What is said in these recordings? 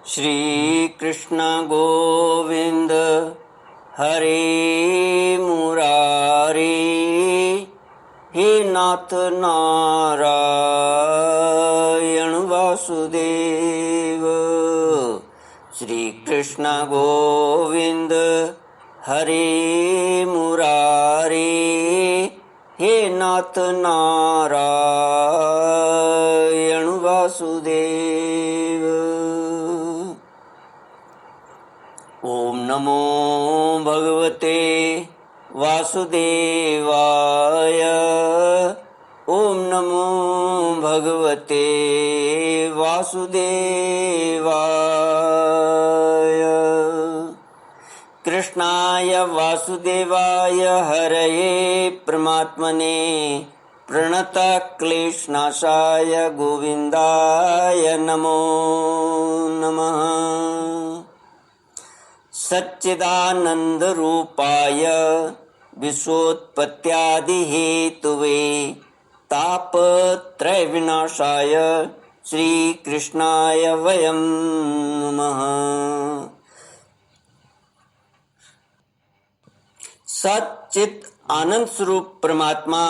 श्री कृष्ण गोविंद हरे मुरारी, हे नाथ नारायण वासुदेव। श्री कृष्ण गोविंद हरे मुरारी, हे नाथ नारायण वासुदेव। ओम नमो भगवते वासुदेवाय। ओम नमो भगवते वासुदेवाय। कृष्णाय वासुदेवाय हरये परमात्मने प्रणतक्लेशनाशाय गोविन्दाय नमो नमः। सच्चिदानन्दरूपाय विश्वोत्पत्त्यादिहेतुवे तापत्रयविनाशाय श्रीकृष्णाय वयं नमः। सच्चित आनंद स्वरूप परमात्मा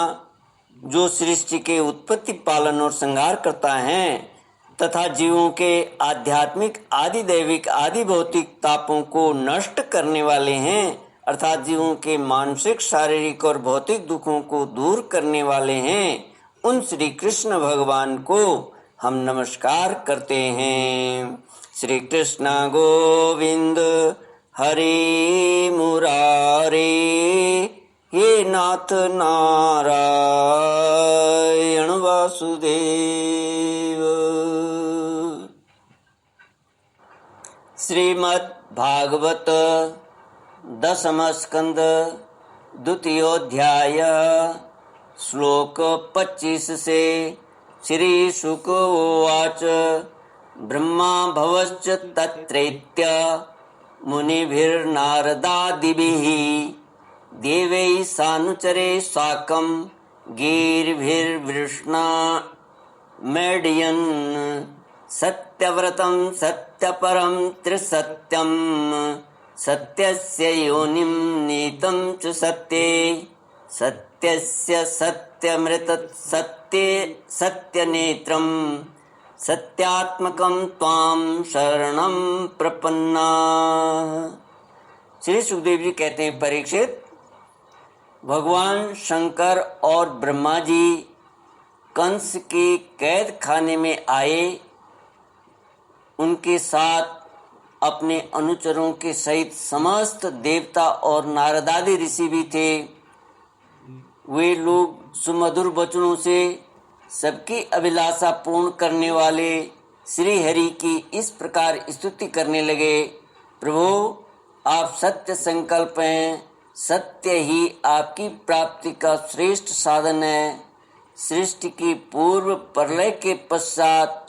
जो सृष्टि के उत्पत्ति, पालन और संहार करता है तथा जीवों के आध्यात्मिक, आदि दैविक, आदि भौतिक तापों को नष्ट करने वाले हैं, अर्थात जीवों के मानसिक, शारीरिक और भौतिक दुखों को दूर करने वाले हैं, उन श्री कृष्ण भगवान को हम नमस्कार करते हैं। श्री कृष्ण गोविंद हरे मुरारे, हे नाथ नारायण वासुदेव। श्रीमद् भागवत दशम स्कंद द्वितीयोध्याय श्लोक 25 से श्री शुक उवाच। ब्रह्मा भवश्च तत्रैत्य मुनिभिर्नारदादिभिः देवैः सानुचरे साकं गीर्भिर्वृष्णा मेढयन् सत्यव्रतं सत्यपरं त्रिसत्यं सत्यस्य योनिं नीतं च सत्ये सत्यस्य सत्यमृत सत्ये सत्यनेत्रं सत्यात्मकं त्वां शरणं प्रपन्ना। श्री सुखदेव जी कहते हैं, परीक्षित, भगवान शंकर और ब्रह्मा जी कंस के कैद खाने में आए। उनके साथ अपने अनुचरों के सहित समस्त देवता और नारदादि ऋषि भी थे। वे लोग सुमधुर वचनों से सबकी अभिलाषा पूर्ण करने वाले श्री हरि की इस प्रकार स्तुति करने लगे। प्रभु, आप सत्य संकल्प हैं, सत्य ही आपकी प्राप्ति का श्रेष्ठ साधन है। सृष्टि की पूर्व, प्रलय के पश्चात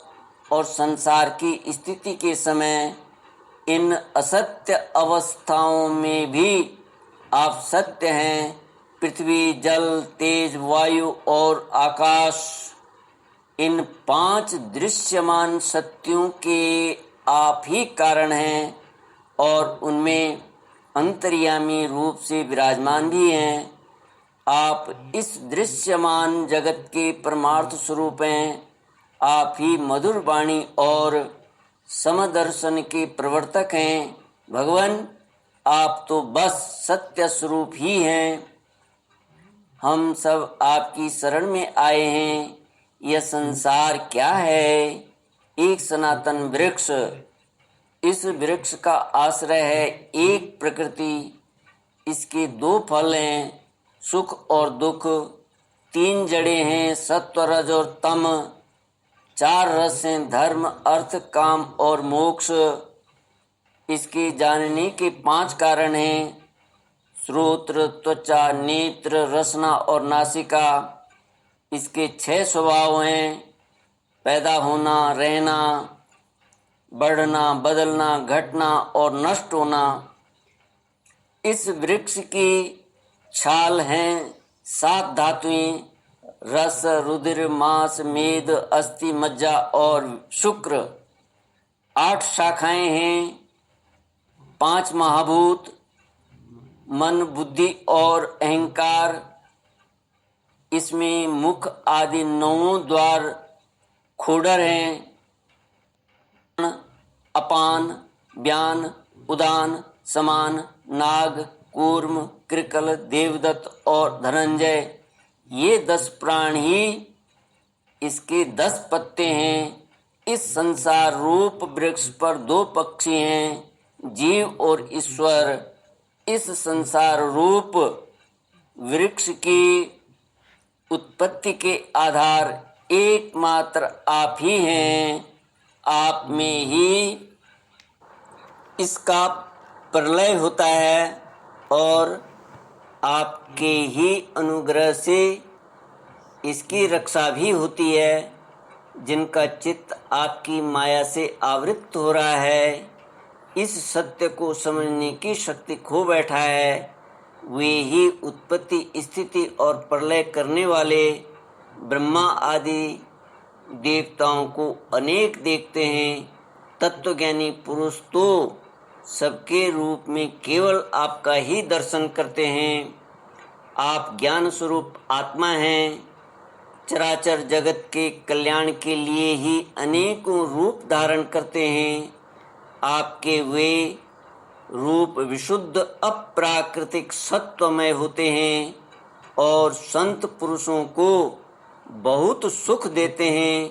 और संसार की स्थिति के समय इन असत्य अवस्थाओं में भी आप सत्य हैं। पृथ्वी, जल, तेज, वायु और आकाश, इन 5 दृश्यमान सत्यों के आप ही कारण हैं और उनमें अंतर्यामी रूप से विराजमान भी हैं। आप इस दृश्यमान जगत के परमार्थ स्वरूप हैं। आप ही मधुर वाणी और समदर्शन के प्रवर्तक हैं। भगवान, आप तो बस सत्य स्वरूप ही हैं। हम सब आपकी शरण में आए हैं। यह संसार क्या है? एक सनातन वृक्ष। इस वृक्ष का आश्रय है एक प्रकृति। इसके 2 फल हैं, सुख और दुख। 3 जड़ें हैं, सत्व, रज और तम। 4 रस हैं, धर्म, अर्थ, काम और मोक्ष। इसके जानने के 5 कारण हैं, श्रोत्र, त्वचा, नेत्र, रसना और नासिका। इसके 6 स्वभाव हैं, पैदा होना, रहना, बढ़ना, बदलना, घटना और नष्ट होना। इस वृक्ष की छाल हैं 7 धातुएं, रस, रुधिर, मांस, मेद, अस्थि, मज्जा और शुक्र। 8 शाखाएं हैं, 5 महाभूत, मन, बुद्धि और अहंकार, इसमें मुख आदि 9 द्वार खोडर हैं, अपान, व्यान, उदान, समान, नाग, कूर्म, कृकल, देवदत्त और धनंजय, ये 10 प्राण ही इसके 10 पत्ते हैं। इस संसार रूप वृक्ष पर 2 पक्षी हैं, जीव और ईश्वर। इस संसार रूप वृक्ष की उत्पत्ति के आधार एकमात्र आप ही हैं। आप में ही इसका प्रलय होता है और आपके ही अनुग्रह से इसकी रक्षा भी होती है। जिनका चित्त आपकी माया से आवृत हो रहा है, इस सत्य को समझने की शक्ति खो बैठा है, वे ही उत्पत्ति, स्थिति और प्रलय करने वाले ब्रह्मा आदि देवताओं को अनेक देखते हैं। तत्वज्ञानी पुरुष तो सबके रूप में केवल आपका ही दर्शन करते हैं। आप ज्ञान स्वरूप आत्मा हैं। चराचर जगत के कल्याण के लिए ही अनेकों रूप धारण करते हैं। आपके वे रूप विशुद्ध अप्राकृतिक सत्वमय होते हैं और संत पुरुषों को बहुत सुख देते हैं।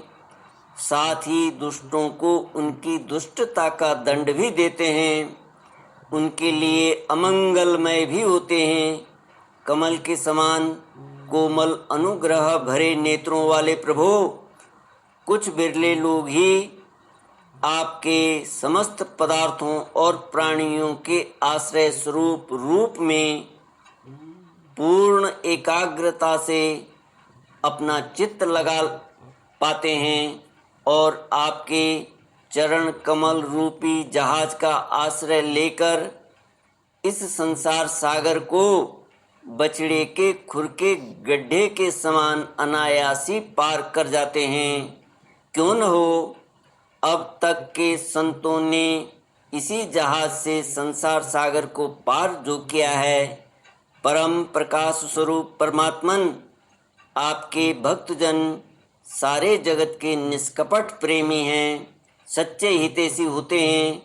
साथ ही दुष्टों को उनकी दुष्टता का दंड भी देते हैं। उनके लिए अमंगलमय भी होते हैं। कमल के समान कोमल अनुग्रह भरे नेत्रों वाले प्रभु, कुछ बिरले लोग ही आपके समस्त पदार्थों और प्राणियों के आश्रय स्वरूप रूप में पूर्ण एकाग्रता से अपना चित्त लगा पाते हैं और आपके चरण कमल रूपी जहाज का आश्रय लेकर इस संसार सागर को बछड़े के खुर के गड्ढे के समान अनायासी पार कर जाते हैं। क्यों न हो, अब तक के संतों ने इसी जहाज से संसार सागर को पार जो किया है। परम प्रकाश स्वरूप परमात्मन, आपके भक्तजन सारे जगत के निष्कपट प्रेमी हैं, सच्चे हितैषी होते हैं।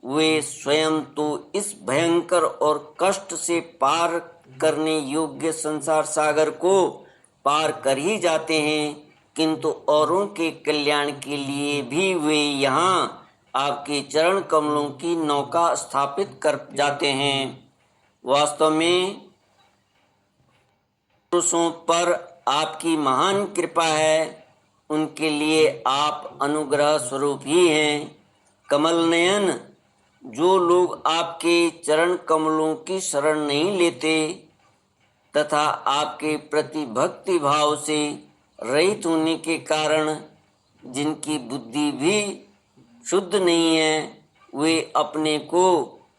वे स्वयं तो इस भयंकर और कष्ट से पार करने योग्य संसार सागर को पार कर ही जाते हैं, किंतु औरों के कल्याण के लिए भी वे यहाँ आपके चरण कमलों की नौका स्थापित कर जाते हैं। वास्तव में पुरुषों पर आपकी महान कृपा है। उनके लिए आप अनुग्रह स्वरूप ही हैं। कमल नयन, जो लोग आपके चरण कमलों की शरण नहीं लेते तथा आपके प्रति भक्ति भाव से रहित होने के कारण जिनकी बुद्धि भी शुद्ध नहीं है, वे अपने को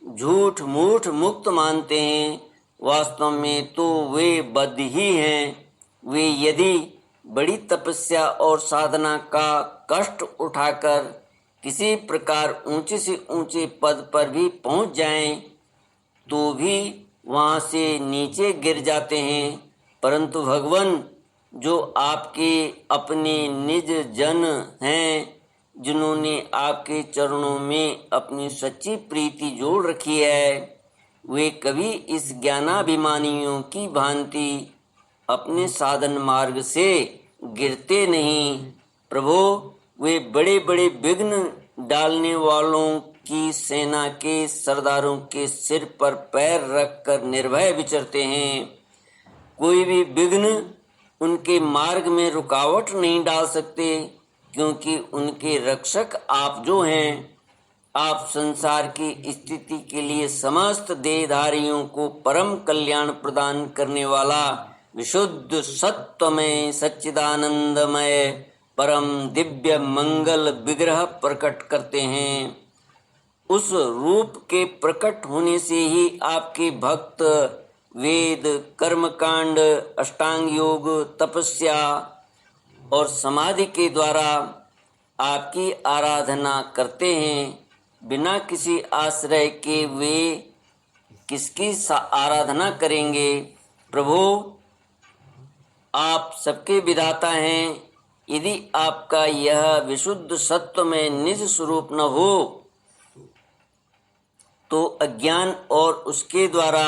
झूठ मूठ मुक्त मानते हैं। वास्तव में तो वे बद्ध ही हैं। वे यदि बड़ी तपस्या और साधना का कष्ट उठाकर किसी प्रकार ऊंचे से ऊंचे पद पर भी पहुंच जाएं, तो भी वहां से नीचे गिर जाते हैं। परंतु भगवान, जो आपके अपने निज जन हैं, जिन्होंने आपके चरणों में अपनी सच्ची प्रीति जोड़ रखी है, वे कभी इस ज्ञानाभिमानियों की भांति अपने साधन मार्ग से गिरते नहीं। प्रभु, वे बड़े बड़े विघ्न डालने वालों की सेना के सरदारों के सिर पर पैर रखकर निर्भय विचरते हैं। कोई भी विघ्न उनके मार्ग में रुकावट नहीं डाल सकते, क्योंकि उनके रक्षक आप जो हैं। आप संसार की स्थिति के लिए समस्त देहधारियों को परम कल्याण प्रदान करने वाला विशुद्ध सत्वमय सच्चिदानंदमय परम दिव्य मंगल विग्रह प्रकट करते हैं। उस रूप के प्रकट होने से ही आपके भक्त वेद, कर्मकांड, अष्टांग योग, तपस्या और समाधि के द्वारा आपकी आराधना करते हैं। बिना किसी आश्रय के वे किसकी आराधना करेंगे। प्रभु, आप सबके विधाता हैं। यदि आपका यह विशुद्ध सत्व में निज स्वरूप न हो तो अज्ञान और उसके द्वारा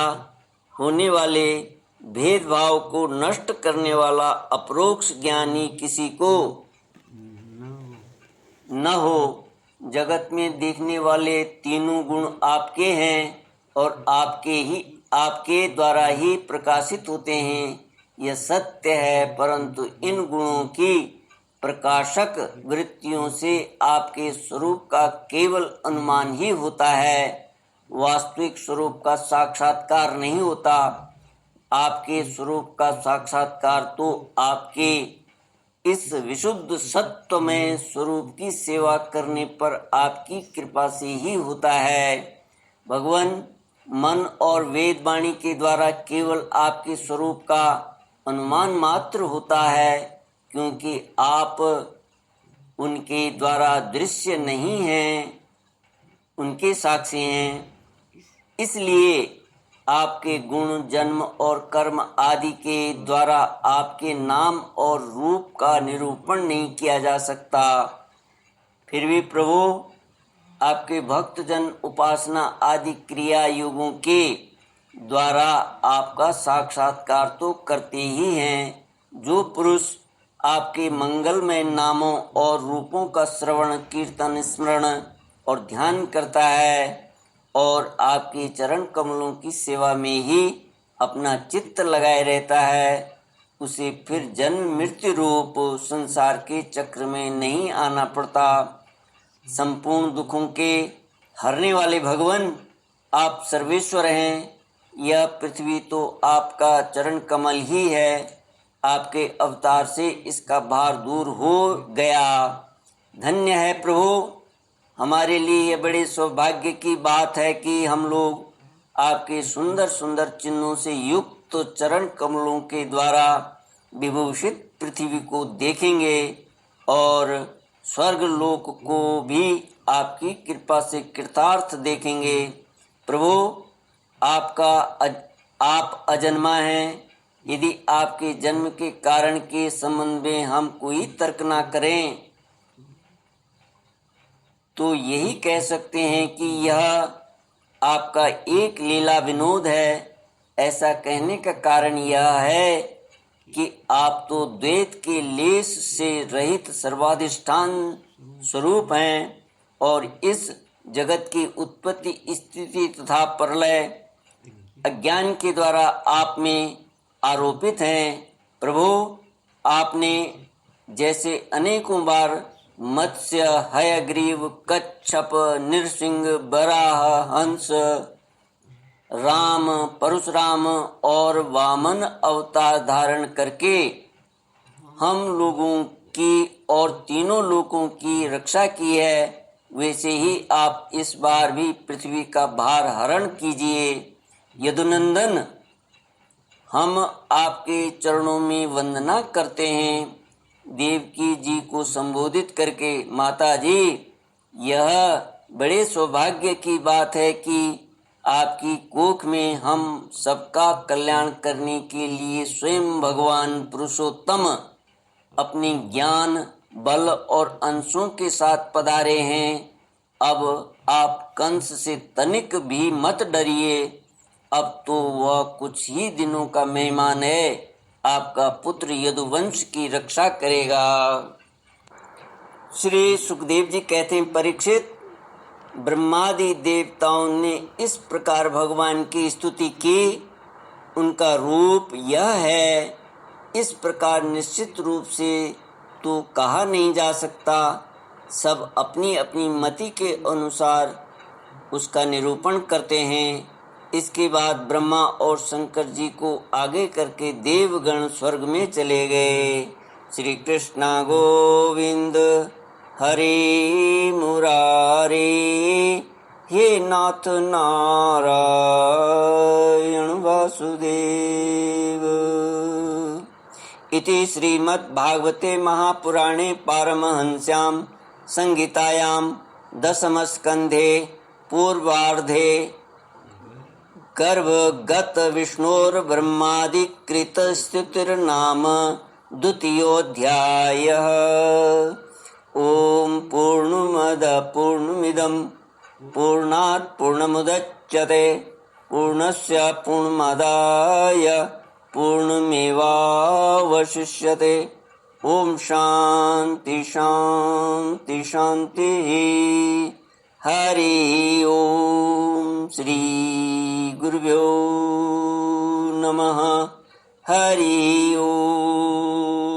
होने वाले भेदभाव को नष्ट करने वाला अपरोक्ष ज्ञानी किसी को न हो। जगत में देखने वाले तीनों गुण आपके हैं और आपके द्वारा ही प्रकाशित होते हैं। यह सत्य है, परंतु इन गुणों की प्रकाशक वृत्तियों से आपके स्वरूप का केवल अनुमान ही होता है, वास्तविक स्वरूप का साक्षात्कार नहीं होता। आपके स्वरूप का साक्षात्कार तो आपके इस विशुद्ध सत्वमय स्वरूप की सेवा करने पर आपकी कृपा से ही होता है। भगवान, मन और वेद वाणी के द्वारा केवल आपके स्वरूप का अनुमान मात्र होता है, क्योंकि आप उनके द्वारा दृश्य नहीं हैं, उनके साक्षी हैं। इसलिए आपके गुण, जन्म और कर्म आदि के द्वारा आपके नाम और रूप का निरूपण नहीं किया जा सकता। फिर भी प्रभु, आपके भक्तजन उपासना आदि क्रिया योगों के द्वारा आपका साक्षात्कार तो करते ही हैं। जो पुरुष आपके मंगलमय नामों और रूपों का श्रवण, कीर्तन, स्मरण और ध्यान करता है और आपके चरण कमलों की सेवा में ही अपना चित्त लगाए रहता है, उसे फिर जन्म मृत्यु रूप संसार के चक्र में नहीं आना पड़ता। संपूर्ण दुखों के हरने वाले भगवान, आप सर्वेश्वर हैं। यह पृथ्वी तो आपका चरण कमल ही है। आपके अवतार से इसका भार दूर हो गया। धन्य है प्रभु। हमारे लिए यह बड़े सौभाग्य की बात है कि हम लोग आपके सुंदर सुंदर चिन्हों से युक्त चरण कमलों के द्वारा विभूषित पृथ्वी को देखेंगे और स्वर्ग लोक को भी आपकी कृपा से कृतार्थ देखेंगे। प्रभु, आप अजन्मा हैं। यदि आपके जन्म के कारण के संबंध में हम कोई तर्क ना करें तो यही कह सकते हैं कि यह आपका एक लीला विनोद है। ऐसा कहने का कारण यह है कि आप तो द्वैत के लेस से रहित सर्वाधिष्ठान स्वरूप हैं और इस जगत की उत्पत्ति, स्थिति तथा प्रलय अज्ञान के द्वारा आप में आरोपित हैं। प्रभु, आपने जैसे अनेकों बार मत्स्य, हयग्रीव, कच्छप, नृसिंह, बराह, हंस, राम, परशुराम और वामन अवतार धारण करके हम लोगों की और तीनों लोकों की रक्षा की है, वैसे ही आप इस बार भी पृथ्वी का भार हरण कीजिए। यदुनंदन, हम आपके चरणों में वंदना करते हैं। देवकी जी को संबोधित करके, माता जी, यह बड़े सौभाग्य की बात है कि आपकी कोख में हम सबका कल्याण करने के लिए स्वयं भगवान पुरुषोत्तम अपने ज्ञान, बल और अंशों के साथ पधारे हैं। अब आप कंस से तनिक भी मत डरिए। अब तो वह कुछ ही दिनों का मेहमान है। आपका पुत्र यदुवंश की रक्षा करेगा। श्री सुखदेव जी कहते हैं, परीक्षित, ब्रह्मादि देवताओं ने इस प्रकार भगवान की स्तुति की। उनका रूप यह है, इस प्रकार निश्चित रूप से तो कहा नहीं जा सकता। सब अपनी अपनी मति के अनुसार उसका निरूपण करते हैं। इसके बाद ब्रह्मा और शंकर जी को आगे करके देवगण स्वर्ग में चले गए। श्री कृष्ण गोविंद हरे मुरारे, हे नाथ नारायण वासुदेव। इति श्रीमद्भागवते महापुराणे पारमहंस्यां संहितायां दशमस्कन्धे पूर्वार्धे गर्भगत विष्णोर्ब्रह्मादिकृतस्तुतिर्नाम द्वितीयोऽध्यायः। ॐ पूर्णमदः पूर्णमिदं पूर्णात् पूर्णमुदच्यते पूर्णस्य पूर्णमादाय पूर्णमेवावशिष्यते। ॐ शान्ति शान्ति शान्तिः। हरि ओम श्री गुरुभ्यो नमः। हरि ओम।